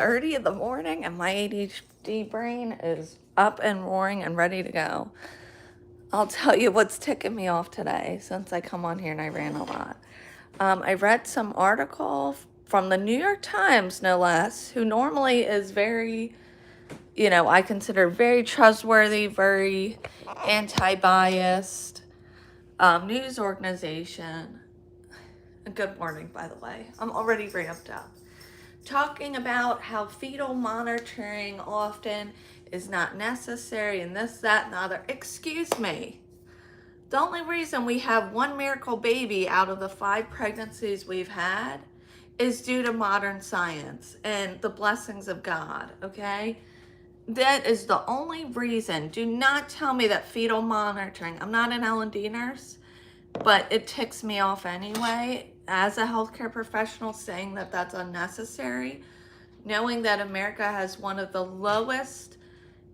6:30 in the morning and my ADHD brain is up and roaring and ready to go. I'll tell you what's ticking me off today since I come on here and I ran a lot. I read some article from the New York Times, no less, who normally is very, I consider very trustworthy, very anti-biased news organization. Good morning, by the way. I'm already ramped up. Talking about how fetal monitoring often is not necessary and this, that, and the other. Excuse me. The only reason we have one miracle baby out of the 5 pregnancies we've had is due to modern science and the blessings of God, okay? That is the only reason. Do not tell me that fetal monitoring, I'm not an L&D nurse, but it ticks me off anyway as a healthcare professional saying that that's unnecessary, knowing that America has one of the lowest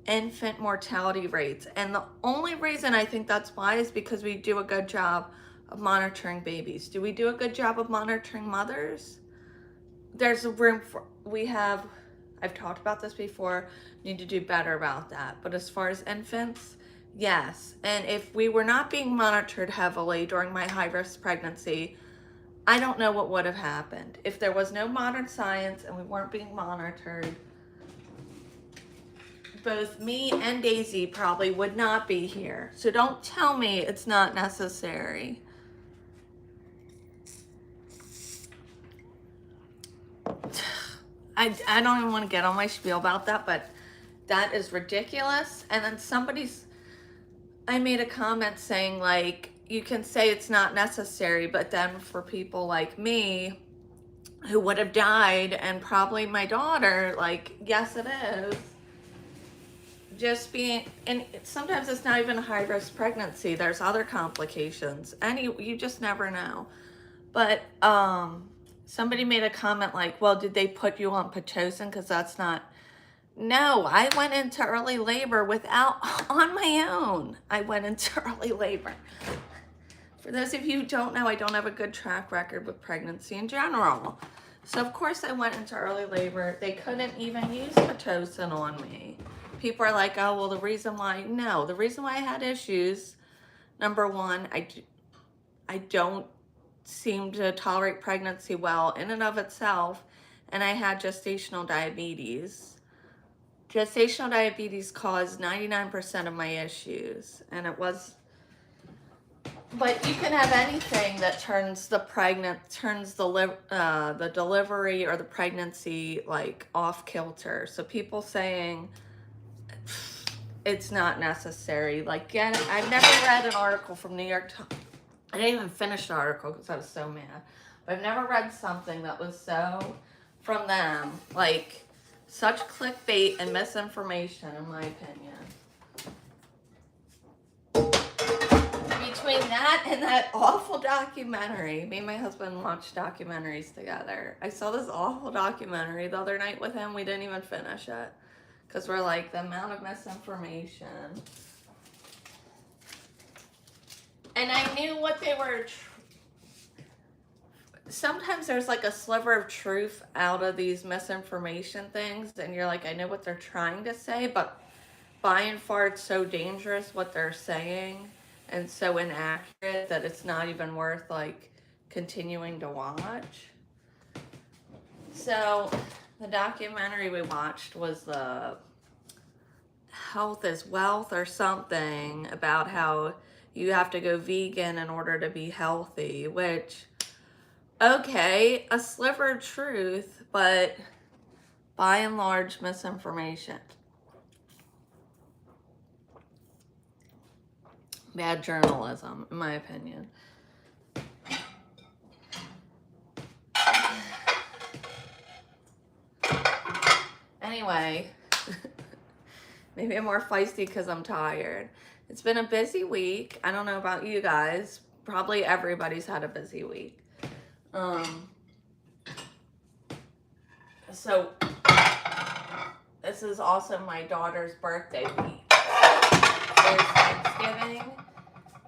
infant mortality rates. And the only reason I think that's why is because we do a good job of monitoring babies. Do we do a good job of monitoring mothers? There's a room for, I've talked about this before, need to do better about that. But as far as infants, yes. And if we were not being monitored heavily during my high-risk pregnancy, I don't know what would have happened. If there was no modern science and we weren't being monitored, both me and Daisy probably would not be here. So don't tell me it's not necessary. I don't even want to get on my spiel about that, but that is ridiculous. And then I made a comment saying, like, you can say it's not necessary, but then for people like me who would have died and probably my daughter, like, yes, it is. Just being, and sometimes it's not even a high risk pregnancy. There's other complications. You just never know. But somebody made a comment like, well, did they put you on Pitocin? Because that's not. No, I went into early labor on my own. I went into early labor. For those of you who don't know, I don't have a good track record with pregnancy in general. So of course I went into early labor. They couldn't even use Pitocin on me. People are like, oh, well, the reason why I had issues, number one, I don't seem to tolerate pregnancy well in and of itself, and I had gestational diabetes. Gestational diabetes caused 99% of my issues, and it was, but you can have anything that turns the delivery or the pregnancy like off kilter. So people saying it's not necessary. Like, I've never read an article from New York Times. I didn't even finish the article because I was so mad. But I've never read something that was so, from them, like, such clickbait and misinformation, in my opinion. Between that and that awful documentary, me and my husband watched documentaries together. I saw this awful documentary the other night with him. We didn't even finish it. Because we're like, the amount of misinformation. And I knew what they were. Sometimes there's like a sliver of truth out of these misinformation things. And you're like, I know what they're trying to say. But by and far, it's so dangerous what they're saying. And so inaccurate that it's not even worth like continuing to watch. So the documentary we watched was the Health is Wealth or something, about how you have to go vegan in order to be healthy, which, okay, a sliver of truth, but by and large misinformation. Bad journalism, in my opinion. Anyway, maybe I'm more feisty because I'm tired. It's been a busy week. I don't know about you guys. Probably everybody's had a busy week. So this is also my daughter's birthday week. There's Thanksgiving.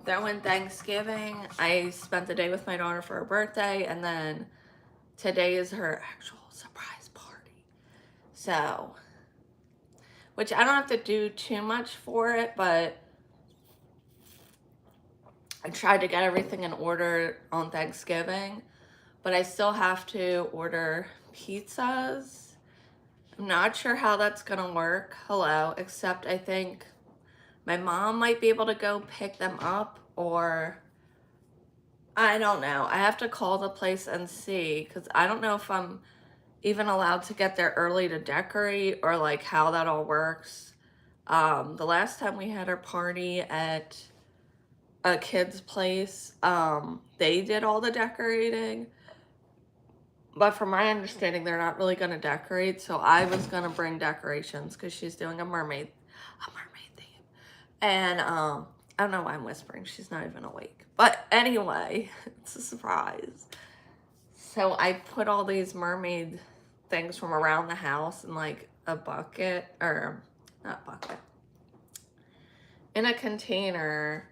Then when Thanksgiving, I spent the day with my daughter for her birthday, and then today is her actual surprise party. So, which I don't have to do too much for it, but I tried to get everything in order on Thanksgiving, but I still have to order pizzas. I'm not sure how that's gonna work. Hello, except I think my mom might be able to go pick them up, or I don't know. I have to call the place and see, because I don't know if I'm even allowed to get there early to decorate, or like how that all works. The last time we had our party at a kid's place, they did all the decorating, but from my understanding, they're not really gonna decorate, so I was gonna bring decorations because she's doing a mermaid theme. And I don't know why I'm whispering, she's not even awake. But anyway, it's a surprise. So I put all these mermaid things from around the house in like a bucket, or not bucket, in a container,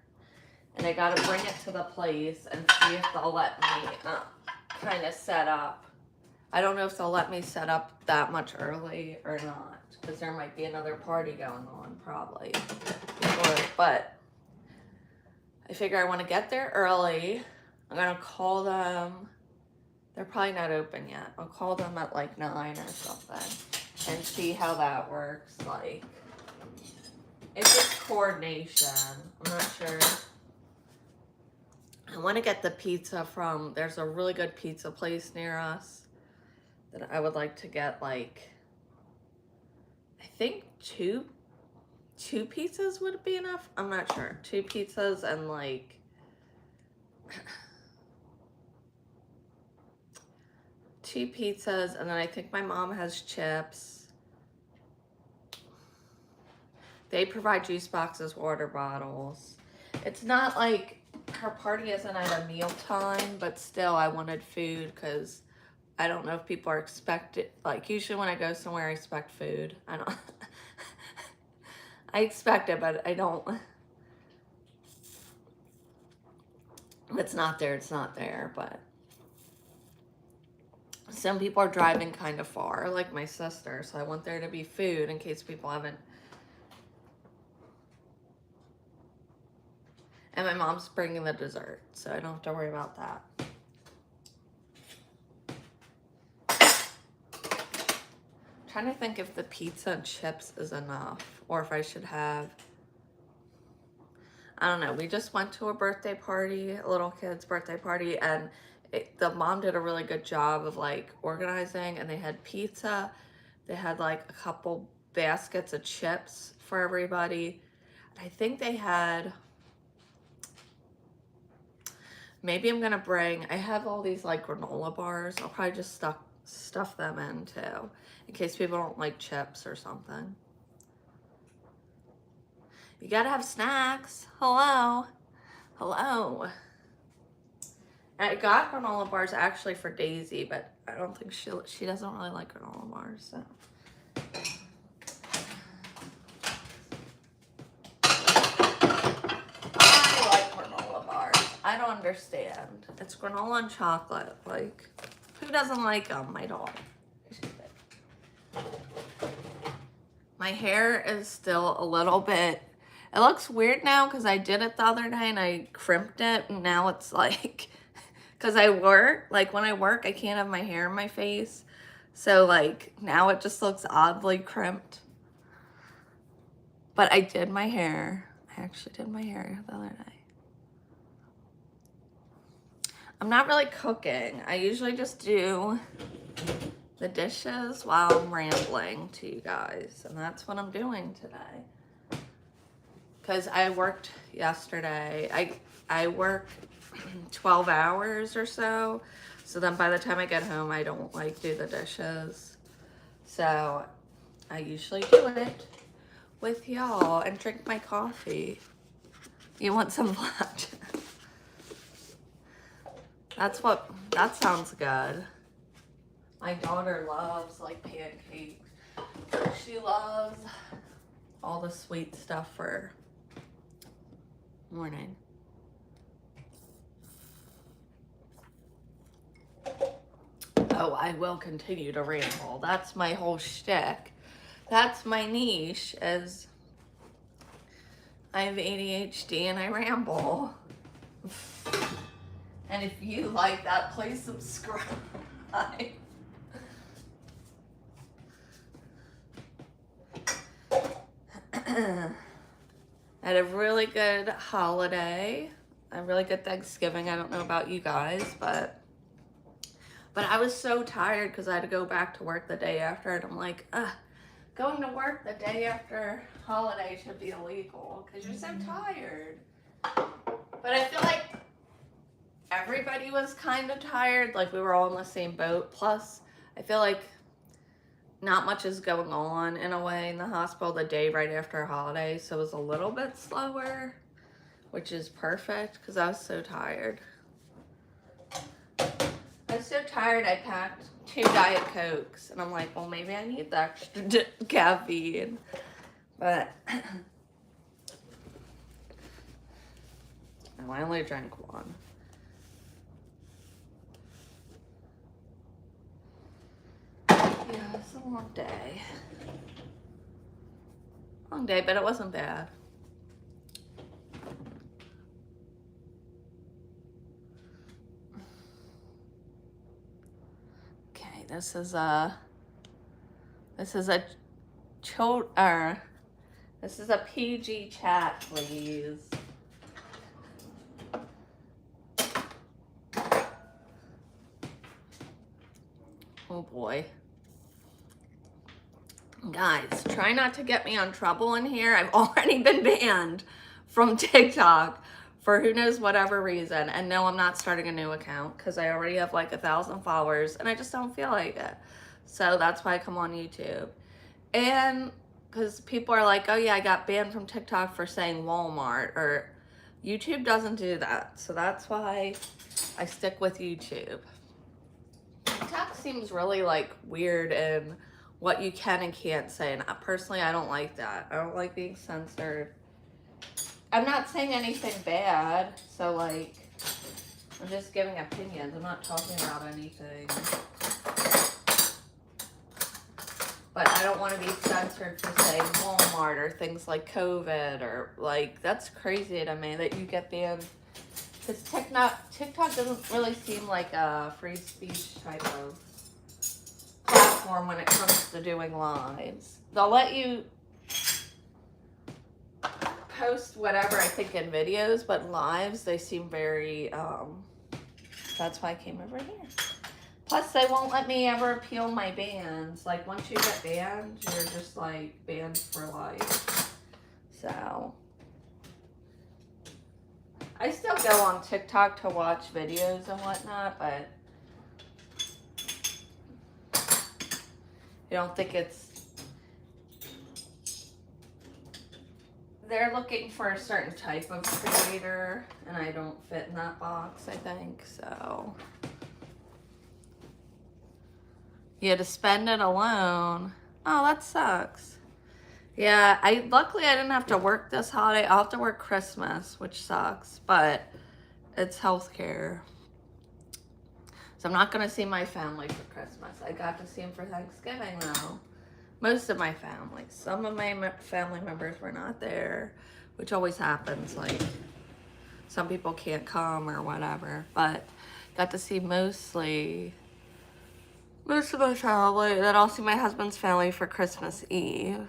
and I gotta bring it to the place and see if they'll let me kind of set up. I don't know if they'll let me set up that much early or not, because there might be another party going on probably before, but I figure I want to get there early. I'm gonna call them. They're probably not open yet. I'll call them at like 9 or something and see how that works. Like, it's just coordination. I'm not sure. I want to get the pizza from, there's a really good pizza place near us that I would like to get, like, I think two pizzas would be enough. I'm not sure. 2 pizzas and like 2 pizzas, and then I think my mom has chips. They provide juice boxes, water bottles. It's not like her party isn't at a meal time, but still I wanted food because I don't know if people are expected, like usually when I go somewhere I expect food. I don't I expect it, but I don't. If it's not there, it's not there. But some people are driving kind of far, like my sister, so I want there to be food in case people haven't. And my mom's bringing the dessert, so I don't have to worry about that. I'm trying to think if the pizza and chips is enough, or if I should have, I don't know. We just went to a birthday party, a little kid's birthday party, and the mom did a really good job of like organizing, and they had pizza. They had like a couple baskets of chips for everybody. I think they had, maybe I'm gonna bring, I have all these like granola bars. I'll probably just stuff them in too, in case people don't like chips or something. You gotta have snacks. Hello. Hello. I got granola bars actually for Daisy, but I don't think she doesn't really like granola bars, so. I like granola bars. I don't understand. It's granola and chocolate. Like, who doesn't like them? My dog. My hair is still a little bit, it looks weird now because I did it the other day and I crimped it, and now it's like, because I work, like when I work, I can't have my hair in my face. So like now it just looks oddly crimped. But I did my hair. I actually did my hair the other day. I'm not really cooking. I usually just do the dishes while I'm rambling to you guys. And that's what I'm doing today. Because I worked yesterday. I work 12 hours or so. So then by the time I get home, I don't like do the dishes. So I usually do it with y'all and drink my coffee. You want some blackjack? That sounds good. My daughter loves like pancakes. She loves all the sweet stuff for morning. So I will continue to ramble. That's my whole shtick. That's my niche, is I have ADHD and I ramble. And if you like that, please subscribe. I had a really good holiday, a really good Thanksgiving. I don't know about you guys, but I was so tired because I had to go back to work the day after, and I'm like, going to work the day after holiday should be illegal because you're so tired. But I feel like everybody was kind of tired, like we were all in the same boat. Plus, I feel like not much is going on in a way in the hospital the day right after a holiday, so it was a little bit slower, which is perfect because I was so tired. I was so tired I packed 2 Diet Cokes, and I'm like, well, maybe I need the extra caffeine, but no, I only drank 1. Yeah, it's a long day. Long day, but it wasn't bad. Okay, this is a PG chat, please. Oh boy. Guys, try not to get me on trouble in here. I've already been banned from TikTok for who knows whatever reason. And no, I'm not starting a new account because I already have like 1,000 followers and I just don't feel like it. So that's why I come on YouTube. And because people are like, oh yeah, I got banned from TikTok for saying Walmart, or YouTube doesn't do that. So that's why I stick with YouTube. TikTok seems really like weird in what you can and can't say, and personally I don't like that. I don't like being censored. I'm not saying anything bad, so like I'm just giving opinions. I'm not talking about anything, but I don't want to be censored for saying Walmart or things like COVID, or like, that's crazy to me that you get banned. Because TikTok doesn't really seem like a free speech type of platform when it comes to doing lives. They'll let you post whatever, I think, in videos, but lives, they seem very, that's why I came over here. Plus, they won't let me ever appeal my bans. Like, once you get banned, you're just, like, banned for life. So I still go on TikTok to watch videos and whatnot, but I don't think they're looking for a certain type of creator, and I don't fit in that box, I think, so. You had to spend it alone. Oh, that sucks. Yeah, luckily I didn't have to work this holiday. I'll have to work Christmas, which sucks, but it's healthcare. So I'm not going to see my family for Christmas. I got to see them for Thanksgiving, though. Most of my family. Some of my family members were not there, which always happens. Like, some people can't come or whatever. But got to see most of my family. Then I'll see my husband's family for Christmas Eve.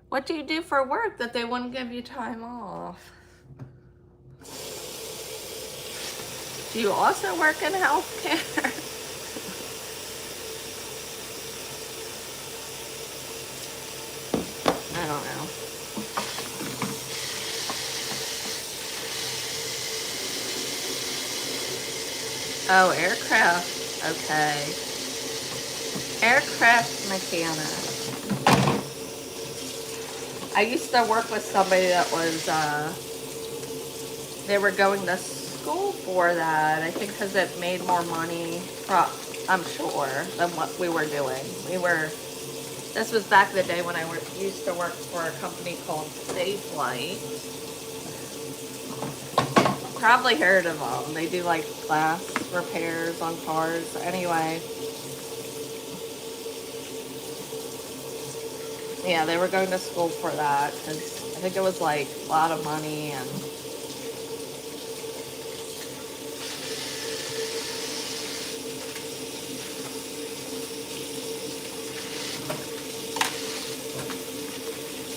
What do you do for work that they wouldn't give you time off? Do you also work in healthcare? I don't know. Oh, aircraft. Okay. Aircraft mechanic. I used to work with somebody that was, they were going to school for that. I think because it made more money, I'm sure, than what we were doing. This was back in the day when I used to work for a company called Safelite. probably heard of them. They do like glass repairs on cars. Anyway, yeah, they were going to school for that because I think it was like a lot of money and.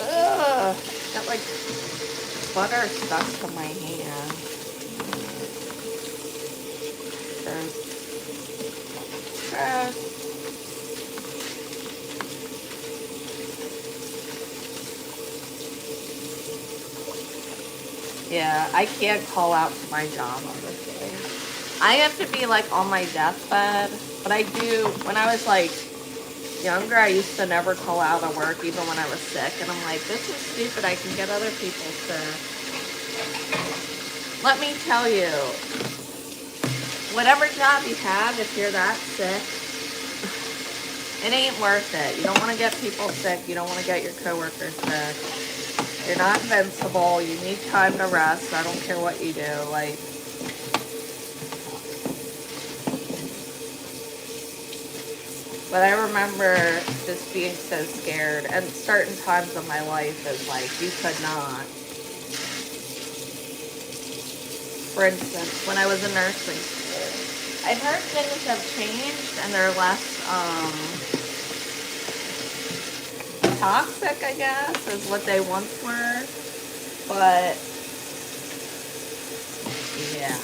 Ugh, got like butter stuck to my hand. Gross. Gross. Yeah, I can't call out for my job, honestly. I have to be like on my deathbed, but I do, when I was like younger, I used to never call out of work even when I was sick, and I'm like, this is stupid, I can get other people sick. Let me tell you, whatever job you have, if you're that sick, it ain't worth it. You don't want to get people sick, you don't want to get your coworkers sick. You're not invincible. You need time to rest. I don't care what you do. Like, but I remember just being so scared. And certain times of my life is like, you could not. For instance, when I was in nursing school, I've heard things have changed and they're less, toxic, I guess, is what they once were. But yeah.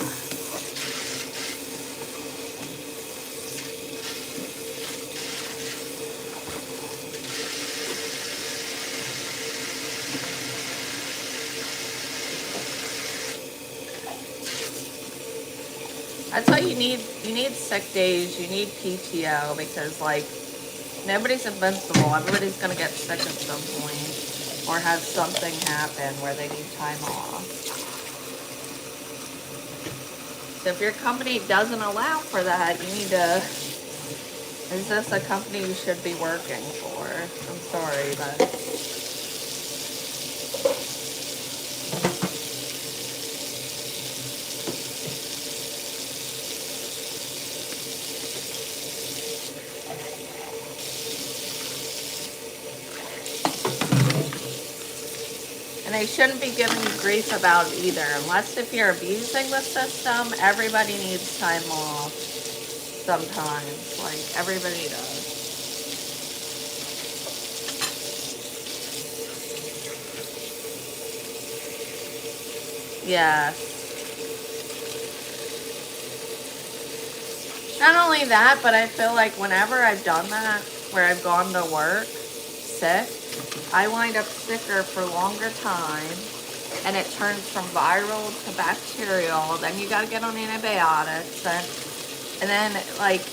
That's why you need sick days, you need PTO, because like nobody's invincible. Everybody's gonna get sick at some point or have something happen where they need time off. So if your company doesn't allow for that, you need to, is this a company you should be working for? I'm sorry, but they shouldn't be giving you grief about it either, unless if you're abusing the system. Everybody needs time off sometimes, like everybody does. Yes. Not only that, but I feel like whenever I've done that, where I've gone to work sick, I wind up sicker for longer time, and it turns from viral to bacterial. Then you gotta get on antibiotics, and then like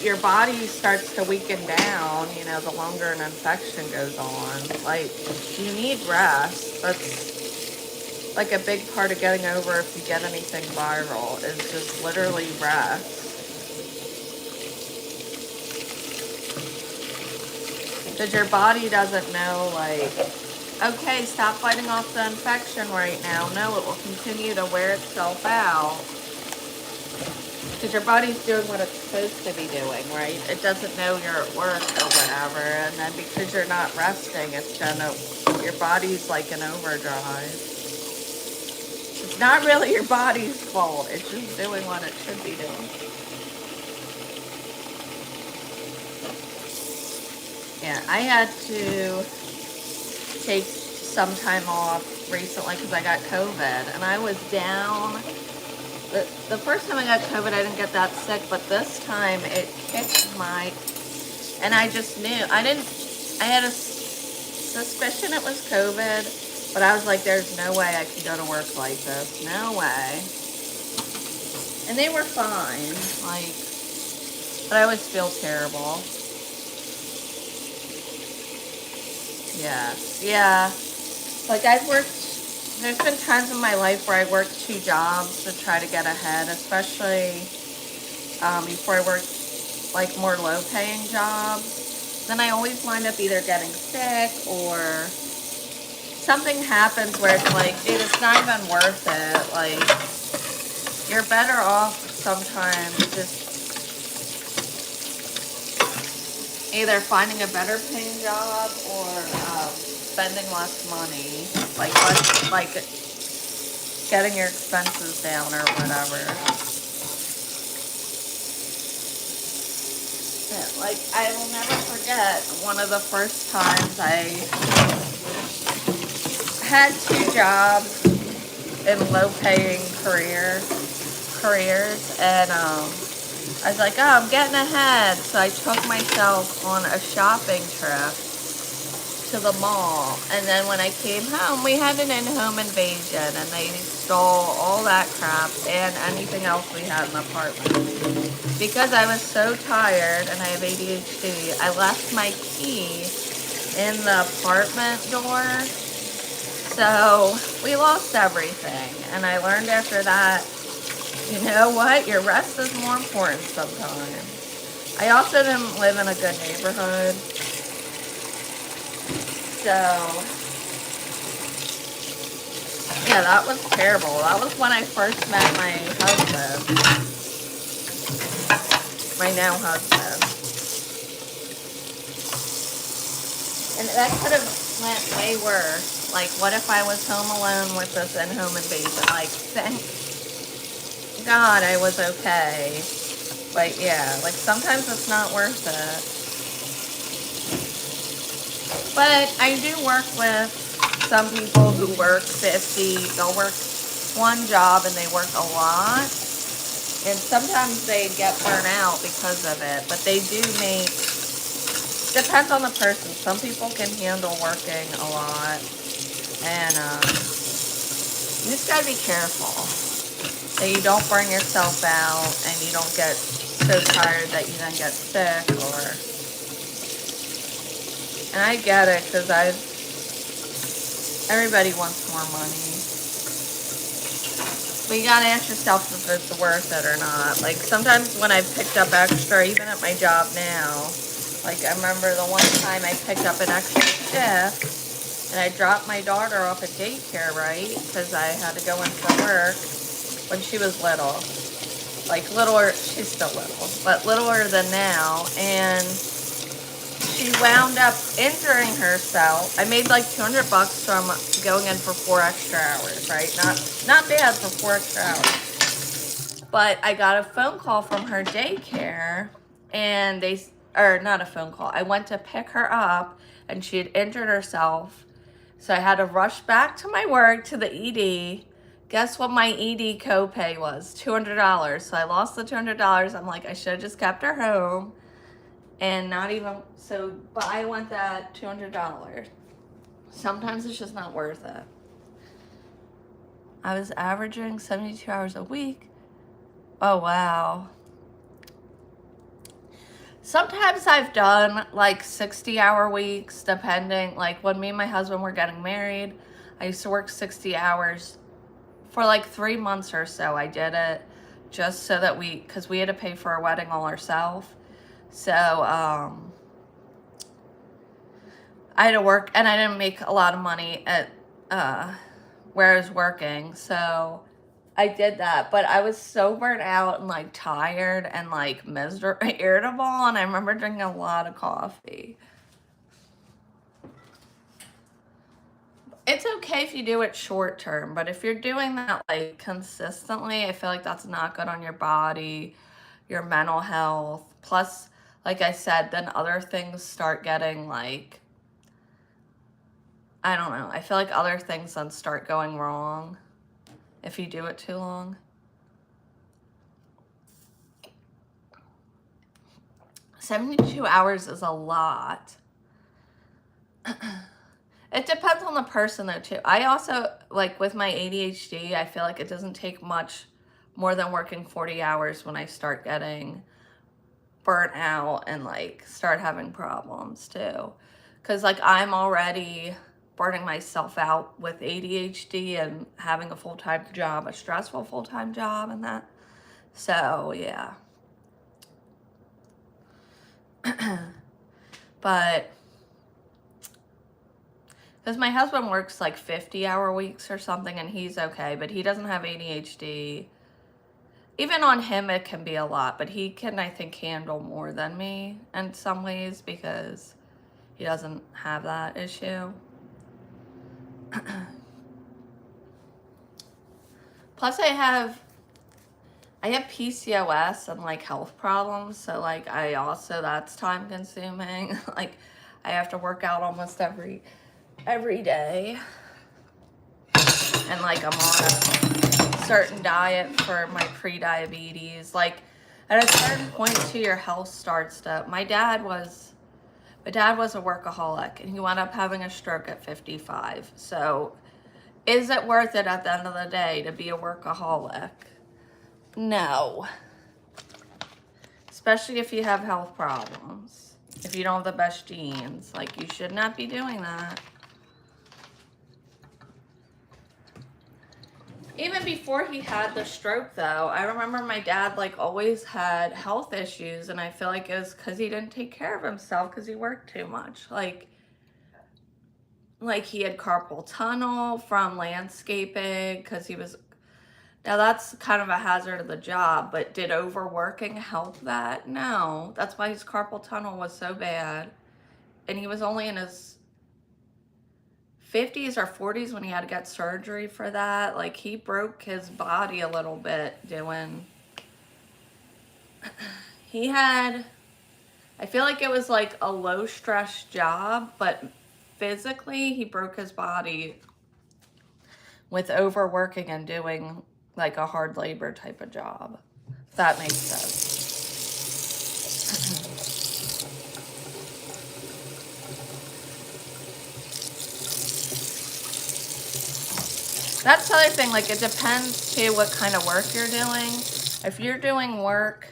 your body starts to weaken down, you know, the longer an infection goes on. Like, you need rest. That's like a big part of getting over if you get anything viral, is just literally rest. Because your body doesn't know, like, okay, stop fighting off the infection right now. No, it will continue to wear itself out. Because your body's doing what it's supposed to be doing, right? It doesn't know you're at work or whatever. And then because you're not resting, it's gonna, your body's like in overdrive. It's not really your body's fault. It's just doing what it should be doing. Yeah, I had to take some time off recently because I got COVID, and I was down. The first time I got COVID, I didn't get that sick, but this time it kicked my, and I just knew. I had a suspicion it was COVID, but I was like, there's no way I can go to work like this. No way. And they were fine, like, but I always feel terrible. Yes, yeah. Like, I've worked, there's been times in my life where I worked 2 jobs to try to get ahead, especially before I worked like more low-paying jobs. Then I always wind up either getting sick or something happens where it's like, dude, it's not even worth it. Like, you're better off sometimes just either finding a better paying job or spending less money, like getting your expenses down or whatever. Yeah, like, I will never forget one of the first times I had 2 jobs in low-paying careers, and I was like, oh, I'm getting ahead. So I took myself on a shopping trip to the mall. And then when I came home, we had an in-home invasion, and they stole all that crap and anything else we had in the apartment. Because I was so tired and I have ADHD, I left my key in the apartment door. So we lost everything. And I learned after that, you know what? Your rest is more important sometimes. I also didn't live in a good neighborhood. So, yeah, that was terrible. That was when I first met my husband. My now husband. And that could have went way worse. Like, what if I was home alone with this in-home invasion? Like, thank God I was okay. But yeah, like sometimes it's not worth it. But I do work with some people who work 50. They'll work one job and they work a lot. And sometimes they get burnt out because of it. But they do make, depends on the person. Some people can handle working a lot. And you just gotta be careful that you don't burn yourself out and you don't get so tired that you then get sick or... And I get it, because everybody wants more money. But you gotta ask yourself if it's worth it or not. Like, sometimes when I picked up extra, even at my job now, like, I remember the one time I picked up an extra shift, and I dropped my daughter off at daycare, right? Because I had to go in for work when she was little. Like, littler, she's still little, but littler than now, and she wound up injuring herself. I made like $200 from going in for 4 extra hours, right? Not bad for 4 extra hours. But I got a phone call from her daycare, and not a phone call. I went to pick her up, and she had injured herself. So I had to rush back to my work to the ED. Guess what my ED copay was? $200. So I lost the $200. I'm like, I should have just kept her home. And not even, but I want that $200. Sometimes it's just not worth it. I was averaging 72 hours a week. Oh, wow. Sometimes I've done like 60-hour weeks, depending. Like when me and my husband were getting married, I used to work 60 hours for like 3 months or so. I did it just so that because we had to pay for our wedding all ourselves. So, I had to work, and I didn't make a lot of money at where I was working, so I did that. But I was so burnt out and like tired and like irritable, and I remember drinking a lot of coffee. It's okay if you do it short term, but if you're doing that like consistently, I feel like that's not good on your body, your mental health. Plus, like I said, then other things start getting like, I don't know. I feel like other things then start going wrong if you do it too long. 72 hours is a lot. It depends on the person though too. I also, like with my ADHD, I feel like it doesn't take much more than working 40 hours when I start getting burnt out and like start having problems too. Because like I'm already burning myself out with ADHD and having a full-time job, a stressful full-time job and that. So yeah. But Because my husband works like 50-hour weeks or something, and he's okay, but he doesn't have ADHD. Even on him, it can be a lot, but he can, I think, handle more than me in some ways because he doesn't have that issue. Plus, I have PCOS and like health problems, so like that's time consuming. Like I have to work out almost every day, and like I'm on a certain diet for my pre-diabetes. Like at a certain point too, your health starts to. My dad was a workaholic, and he wound up having a stroke at 55. So is it worth it at the end of the day to be a workaholic? No. Especially if you have health problems. If you don't have the best genes. Like, you should not be doing that. Even before he had the stroke, though, I remember my dad, like, always had health issues, and I feel like it was because he didn't take care of himself because he worked too much. Like he had carpal tunnel from landscaping because he was... Now, that's kind of a hazard of the job, but did overworking help that? No. That's why his carpal tunnel was so bad. And he was only in his 50s or 40s when he had to get surgery for that. Like, he broke his body a little bit doing... He had... I feel like it was like a low-stress job, but physically, he broke his body with overworking and doing like a hard labor type of job, if that makes sense. That's the other thing, like it depends too what kind of work you're doing. If you're doing work,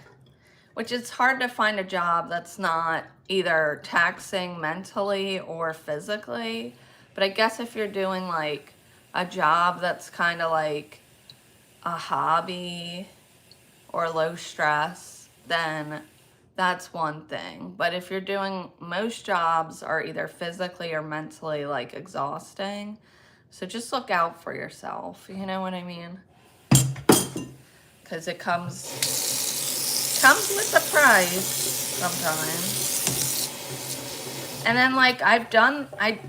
which it's hard to find a job that's not either taxing mentally or physically, but I guess if you're doing like a job that's kind of like a hobby or low stress, then that's one thing. But if you're doing... Most jobs are either physically or mentally like exhausting. So just look out for yourself, you know what I mean? Because it comes with a price sometimes. And then like I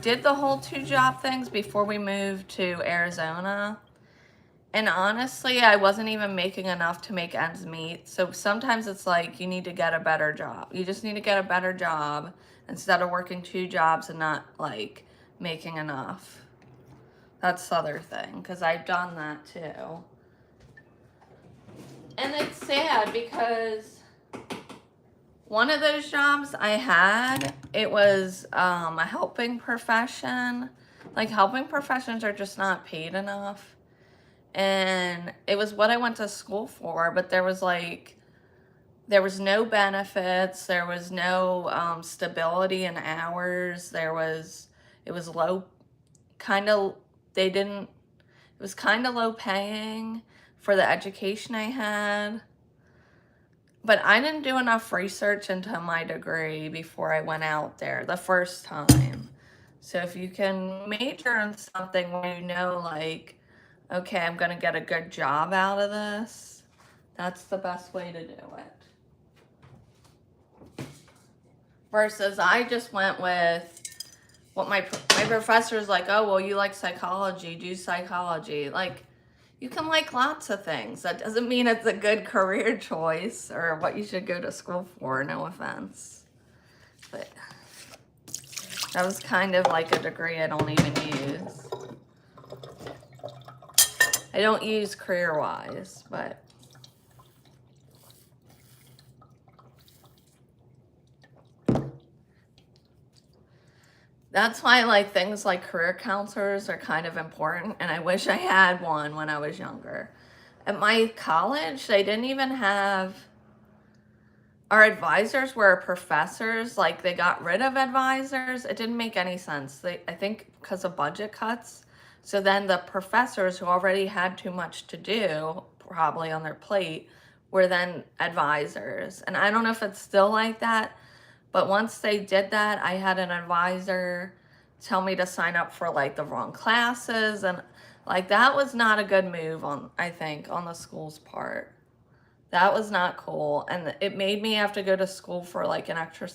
did the whole 2-job things before we moved to Arizona. And honestly, I wasn't even making enough to make ends meet. So sometimes it's like you need to get a better job. You just need to get a better job instead of working 2 jobs and not like making enough. That's the other thing, because I've done that too. And it's sad because one of those jobs I had, it was a helping profession. Like, helping professions are just not paid enough. And it was what I went to school for, but there was no benefits, there was no stability in hours, it was low, it was kind of low paying for the education I had. But I didn't do enough research into my degree before I went out there the first time. So if you can major in something where you know, like, okay, I'm going to get a good job out of this, that's the best way to do it. Versus I just went with what my professor's like, oh, well, you like psychology, do psychology. Like, you can like lots of things. That doesn't mean it's a good career choice or what you should go to school for, no offense. But that was kind of like a degree I don't even use. I don't use career-wise, but... That's why, like, things like career counselors are kind of important, and I wish I had one when I was younger. At my college, they didn't even have... Our advisors were professors. Like, they got rid of advisors. It didn't make any sense. I think because of budget cuts. So then the professors who already had too much to do, probably on their plate, were then advisors. And I don't know if it's still like that, but once they did that, I had an advisor tell me to sign up for like the wrong classes, and like that was not a good move on, I think, on the school's part. That was not cool, and it made me have to go to school for like an extra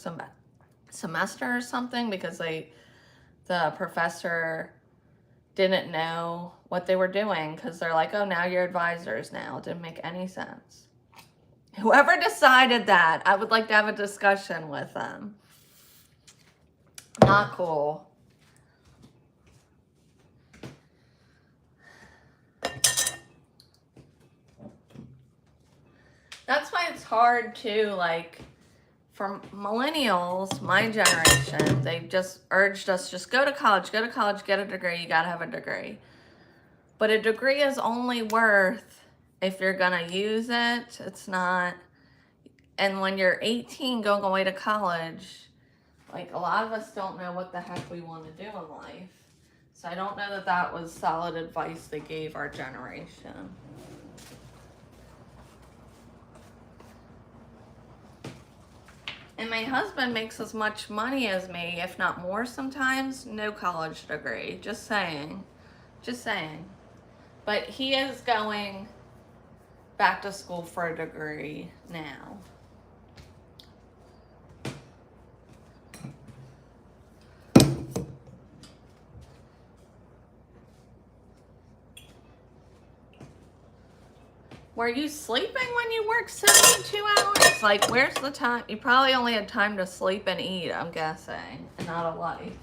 semester or something because the professor didn't know what they were doing because they're like, oh, now you're advisors now. It didn't make any sense. Whoever decided that, I would like to have a discussion with them. Not cool. That's why it's hard to, like, for millennials, my generation, they've just urged us, just go to college, get a degree, you gotta have a degree. But a degree is only worth if you're gonna use it. It's not, and when you're 18 going away to college, like a lot of us don't know what the heck we want to do in life. So I don't know that that was solid advice they gave our generation. And my husband makes as much money as me, if not more sometimes. No college degree. Just saying. Just saying. But he is going back to school for a degree now. Were you sleeping when you worked 72 hours? Like, where's the time? You probably only had time to sleep and eat, I'm guessing, and not a life.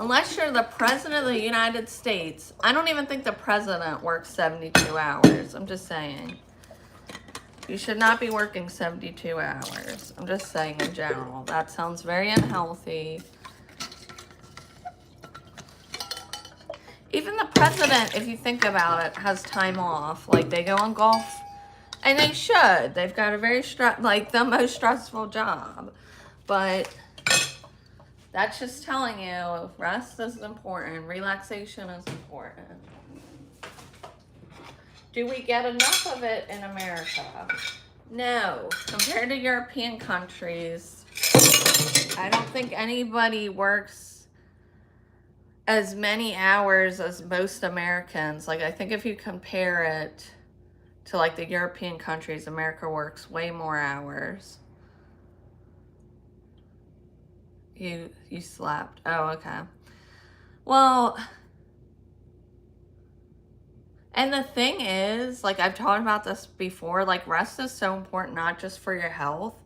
Unless you're the president of the United States, I don't even think the president works 72 hours. I'm just saying. You should not be working 72 hours. I'm just saying in general. That sounds very unhealthy. Even the president, if you think about it, has time off. Like, they go on golf. And they should. They've got a very, the most stressful job. But that's just telling you, rest is important. Relaxation is important. Do we get enough of it in America? No. Compared to European countries, I don't think anybody works as many hours as most Americans. Like, I think if you compare it to, like, the European countries, America works way more hours. You slept. Oh, okay. Well, and the thing is, like, I've talked about this before, like, rest is so important, not just for your health,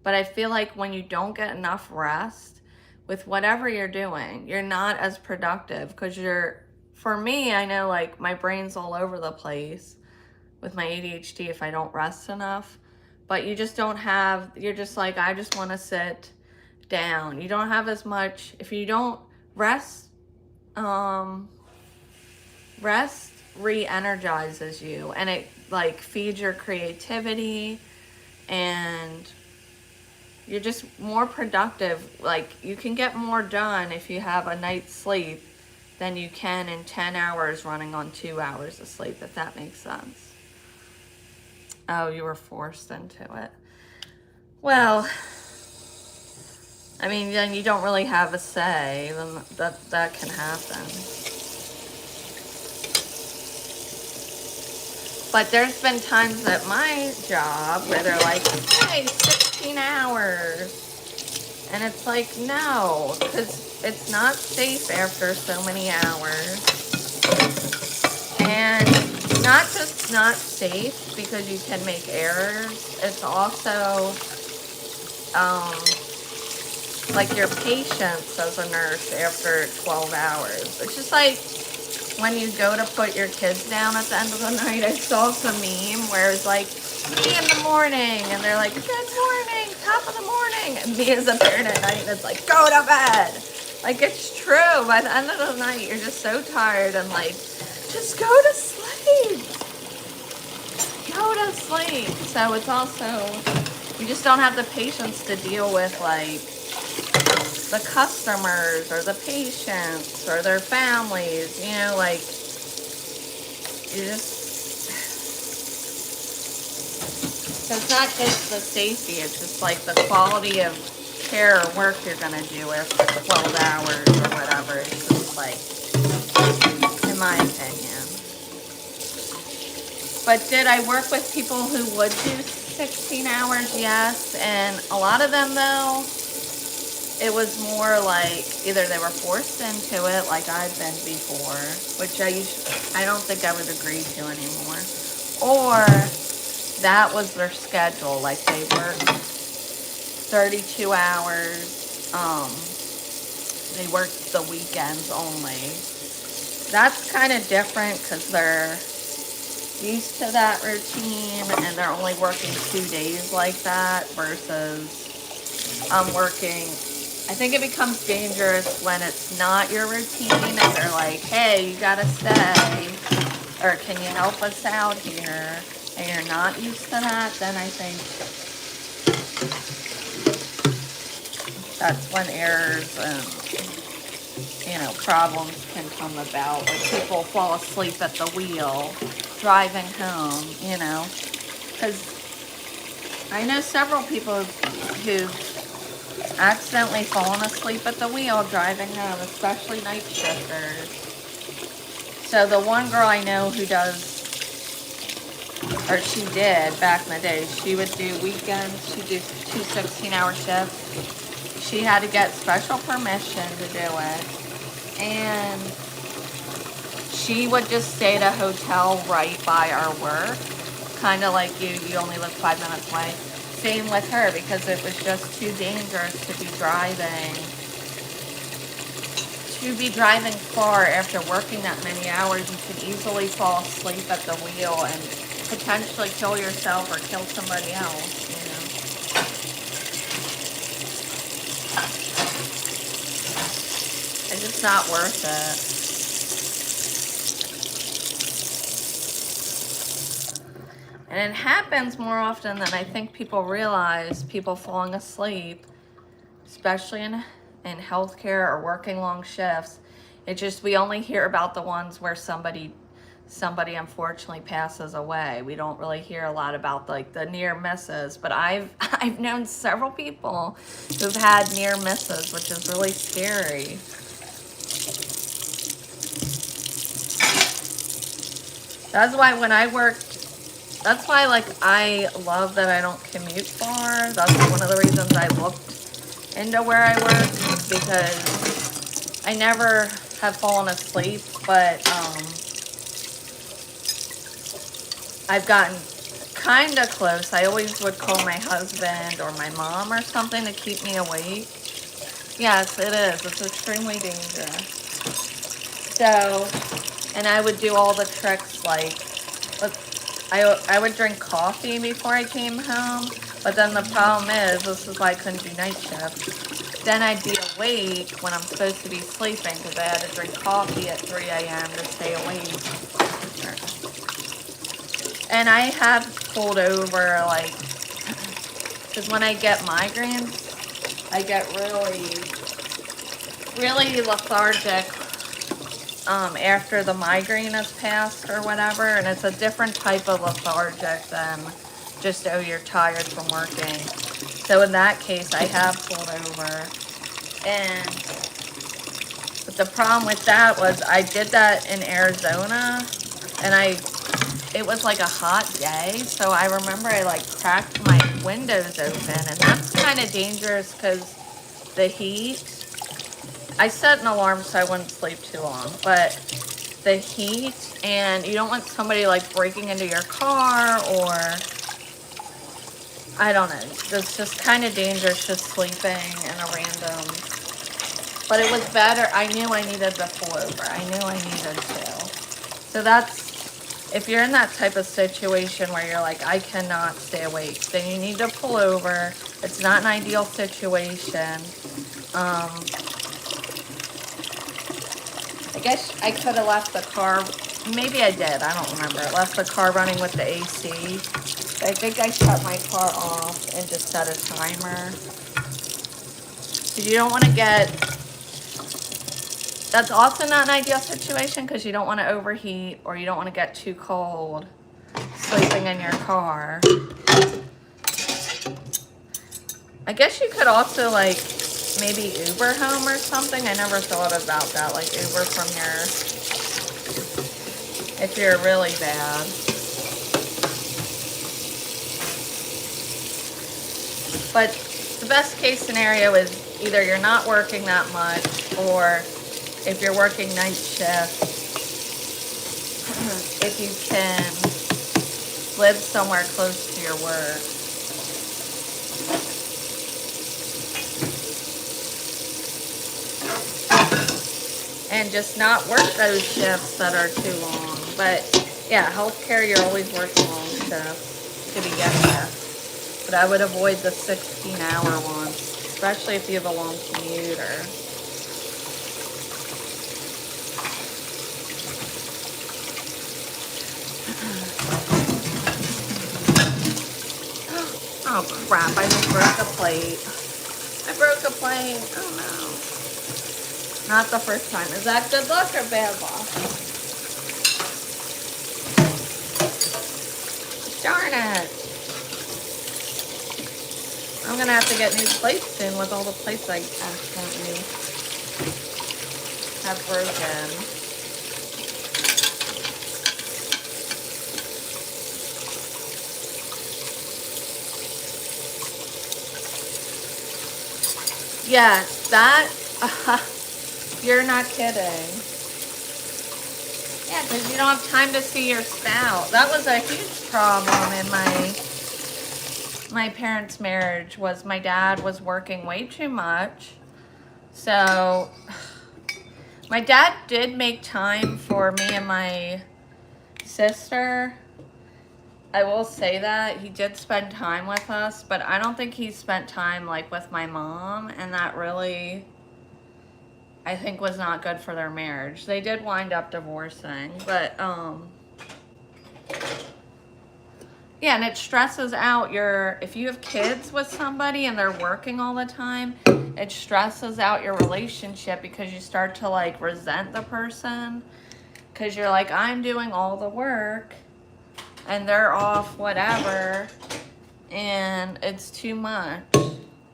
but I feel like when you don't get enough rest with whatever you're doing, you're not as productive because for me, I know, like, my brain's all over the place with my ADHD if I don't rest enough, but you just don't have, you're just like, I just want to sit down. You don't have as much, if you don't rest, rest re-energizes you, and it like feeds your creativity, and you're just more productive. Like, you can get more done if you have a night's sleep than you can in 10 hours running on 2 hours of sleep, if that makes sense. Oh, you were forced into it. Well, I mean, then you don't really have a say, then that can happen. But there's been times at my job where they're like, hey, 16 hours. And it's like, no, because it's not safe after so many hours. And not just not safe because you can make errors, it's also, like your patience as a nurse after 12 hours. It's just like when you go to put your kids down at the end of the night. I saw some meme where it's like, me in the morning, and they're like, good morning, top of the morning, and me as a parent at night, and it's like, go to bed. Like, it's true. By the end of the night, you're just so tired and like, just go to sleep. Go to sleep. So it's also, you just don't have the patience to deal with like the customers or the patients or their families, you know, like, you just, so it's not just the safety, it's just like the quality of care or work you're gonna do after 12 hours or whatever. It's just like, in my opinion. But did I work with people who would do 16 hours? Yes. And a lot of them, though, it was more like either they were forced into it, like I've been before, which I don't think I would agree to anymore, or that was their schedule, like they worked 32 hours, they worked the weekends only. That's kind of different because they're used to that routine and they're only working 2 days like that versus I'm working. I think it becomes dangerous when it's not your routine and they're like, hey, you gotta stay, or can you help us out here, and you're not used to that, then I think that's when errors and, you know, problems can come about. Like people fall asleep at the wheel driving home, you know, because I know several people who've accidentally fallen asleep at the wheel driving home, especially night shifters. So the one girl I know who does, or she did back in the day, she would do weekends, she'd do 2 16-hour shifts. She had to get special permission to do it. And she would just stay at a hotel right by our work. Kind of like you only live 5 minutes away. Same with her, because it was just too dangerous to be driving far after working that many hours. You could easily fall asleep at the wheel and potentially kill yourself or kill somebody else, you know. It's just not worth it. And it happens more often than I think people realize, people falling asleep, especially in healthcare or working long shifts. It just, we only hear about the ones where somebody unfortunately passes away. We don't really hear a lot about like the near misses, but I've known several people who've had near misses, which is really scary. That's why when I worked, that's why like I love that I don't commute far. That's one of the reasons I looked into where I work, because I never have fallen asleep, but I've gotten kind of close. I always would call my husband or my mom or something to keep me awake. Yes, it is. It's extremely dangerous. So, and I would do all the tricks, like, I would drink coffee before I came home, but then the problem is, this is why I couldn't do night shift. Then I'd be awake when I'm supposed to be sleeping because I had to drink coffee at 3 a.m. to stay awake. And I have pulled over, like, because when I get migraines, I get really lethargic after the migraine has passed or whatever, and it's a different type of lethargic than just, oh, you're tired from working. So in that case, I have pulled over. But the problem with that was I did that in Arizona, and it was like a hot day, so I remember I like cracked my windows open, and that's kind of dangerous because the heat. I set an alarm so I wouldn't sleep too long, but the heat, and you don't want somebody like breaking into your car, or I don't know, it's just kind of dangerous just sleeping in a random. But it was better. I knew I needed to pull over. I knew I needed to. So that's, if you're in that type of situation where you're like, I cannot stay awake, then you need to pull over. It's not an ideal situation. I guess I could have left the car, maybe I did, I don't remember. I left the car running with the AC. I think I shut my car off and just set a timer. Because you don't want to get, that's also not an ideal situation because you don't want to overheat or you don't want to get too cold sleeping in your car. I guess you could also like maybe Uber home or something. I never thought about that, like Uber from your, if you're really bad. But the best case scenario is either you're not working that much, or if you're working night shift, if you can live somewhere close to your work. And just not work those shifts that are too long. But yeah, healthcare, you're always working long shifts to begin with. But I would avoid the 16-hour ones, especially if you have a long commuter. Oh crap, I just broke a plate. I broke a plate. Oh no. Not the first time. Is that good luck or bad luck? Darn it. I'm gonna have to get new plates soon with all the plates I accidentally have broken. Yeah, that, you're not kidding. Yeah, because you don't have time to see your spouse. That was a huge problem in my parents' marriage, was my dad was working way too much. So my dad did make time for me and my sister. I will say that he did spend time with us, but I don't think he spent time like with my mom, and that really, I think, was not good for their marriage. They did wind up divorcing, but yeah, and it stresses out your, if you have kids with somebody and they're working all the time, it stresses out your relationship because you start to like resent the person because you're like, I'm doing all the work and they're off whatever, and it's too much.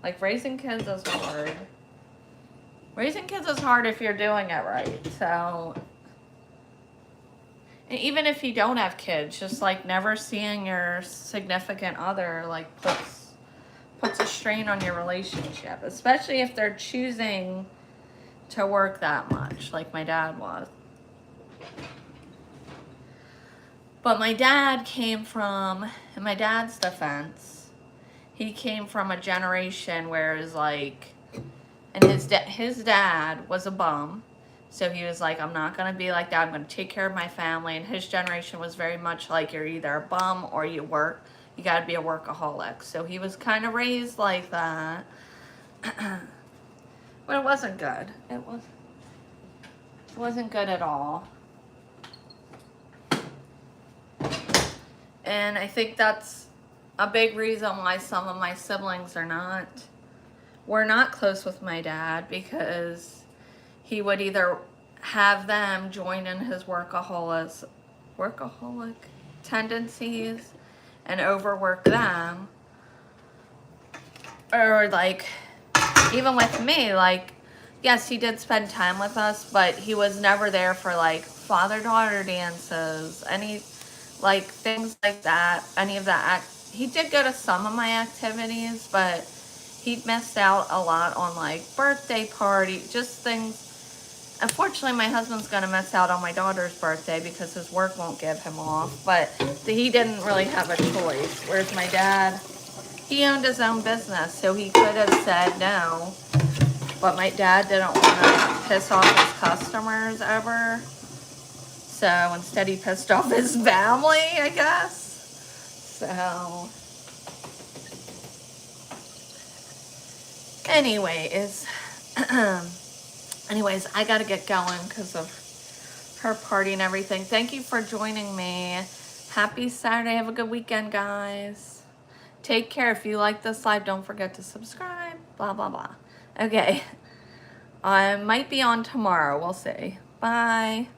Like, raising kids is hard. Raising kids is hard if you're doing it right. So, and even if you don't have kids, just like never seeing your significant other like puts a strain on your relationship, especially if they're choosing to work that much like my dad was. But my dad came from, in my dad's defense, he came from a generation where it was like, and his dad was a bum. So he was like, I'm not going to be like that. I'm going to take care of my family. And his generation was very much like, you're either a bum or you work. You got to be a workaholic. So he was kind of raised like that. But it wasn't good. It wasn't good at all. And I think that's a big reason why some of my siblings were not close with my dad, because he would either have them join in his workaholic tendencies and overwork them, or like, even with me, like, yes, he did spend time with us, but he was never there for like father-daughter dances, any like things like that, any of that. He did go to some of my activities, but he missed out a lot on like birthday party, just things. Unfortunately, my husband's gonna miss out on my daughter's birthday because his work won't give him off, but he didn't really have a choice. Whereas my dad, he owned his own business, so he could have said no, but my dad didn't want to piss off his customers ever. So instead he pissed off his family, I guess. So anyways, I gotta get going because of her party and everything. Thank you for joining me. Happy Saturday. Have a good weekend, guys. Take care. If you like this live, don't forget to subscribe. Blah, blah, blah. Okay. I might be on tomorrow. We'll see. Bye.